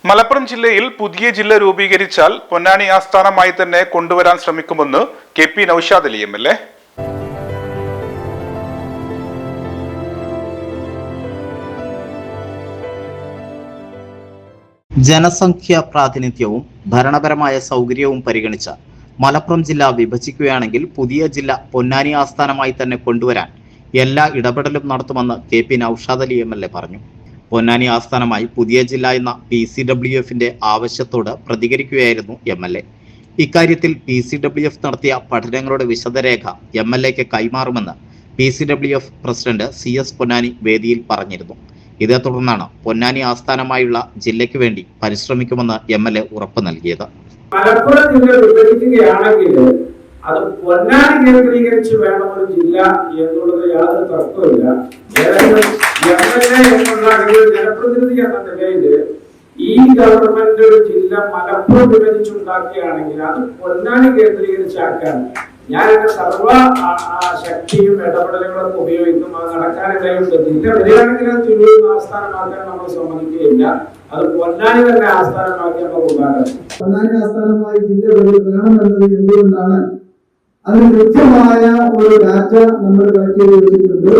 മലപ്പുറം ജില്ലയിൽ പുതിയ ജില്ല രൂപീകരിച്ചാൽ പൊന്നാനി ആസ്ഥാനമായി തന്നെ കൊണ്ടുവരാൻ ശ്രമിക്കുമെന്ന് KP നൌഷാദ് അലി MLA. ജനസംഖ്യാ പ്രാതിനിധ്യവും ഭരണപരമായ സൗകര്യവും പരിഗണിച്ച് മലപ്പുറം ജില്ല വിഭജിക്കുകയാണെങ്കിൽ പുതിയ ജില്ല പൊന്നാനി ആസ്ഥാനമായി തന്നെ കൊണ്ടുവരാൻ എല്ലാ ഇടപെടലും നടത്തുമെന്ന് KP നൌഷാദ് അലി MLA പറഞ്ഞു. പൊന്നാനി ആസ്ഥാനമായി പുതിയ ജില്ല എന്ന PCWFന്റെ ആവശ്യത്തോട് പ്രതികരിക്കുകയായിരുന്നു MLA. ഇക്കാര്യത്തിൽ PCWF നടത്തിയ പഠനങ്ങളുടെ വിശദരേഖ MLAക്ക് കൈമാറുമെന്ന് PCWF പ്രസിഡന്റ് CS പൊന്നാനി വേദിയിൽ പറഞ്ഞിരുന്നു. ഇതേ തുടർന്നാണ് പൊന്നാനി ആസ്ഥാനമായുള്ള ജില്ലയ്ക്ക് വേണ്ടി പരിശ്രമിക്കുമെന്ന് MLA ഉറപ്പ് നൽകിയത്. മലപ്പുറം ജില്ല വിഭജിക്കുകയാണെങ്കിൽ അത് പൊന്നാനി കേന്ദ്രീകരിച്ച് വേണം ഒരു ജില്ല എന്നുള്ളത് യാതൊരു തർക്കമില്ല. MLA എന്നുള്ള ജനപ്രതിനിധി എന്ന നിലയിൽ ഈ ഗവൺമെന്റ് ഒരു ജില്ല മലപ്പുറം വിഭജിച്ചുണ്ടാക്കുകയാണെങ്കിൽ അത് പൊന്നാനി കേന്ദ്രീകരിച്ചാക്കാൻ ഞാൻ എന്റെ സർവ ശക്തിയും ഇടപെടലുകളും ഉപയോഗിക്കും. അത് നടക്കാനിടയുണ്ട്. ജില്ല വരികയാണെങ്കിൽ അത് തിരുവനന്തപുരം ആസ്ഥാനമാക്കാൻ നമ്മൾ സമ്മതിക്കുകയില്ല. അത് പൊന്നാനി തന്നെ ആസ്ഥാനമാക്കി നമ്മൾ ഉണ്ടാക്കണം. പൊന്നാനി ആസ്ഥാനമായി ജില്ല വേണമെന്നത് എന്തുകൊണ്ടാണ്? അതിന് കൃത്യമായ ഒരു ഡാറ്റ നമ്മൾ കളക്ട് ചെയ്ത് വെച്ചിട്ടുണ്ട്.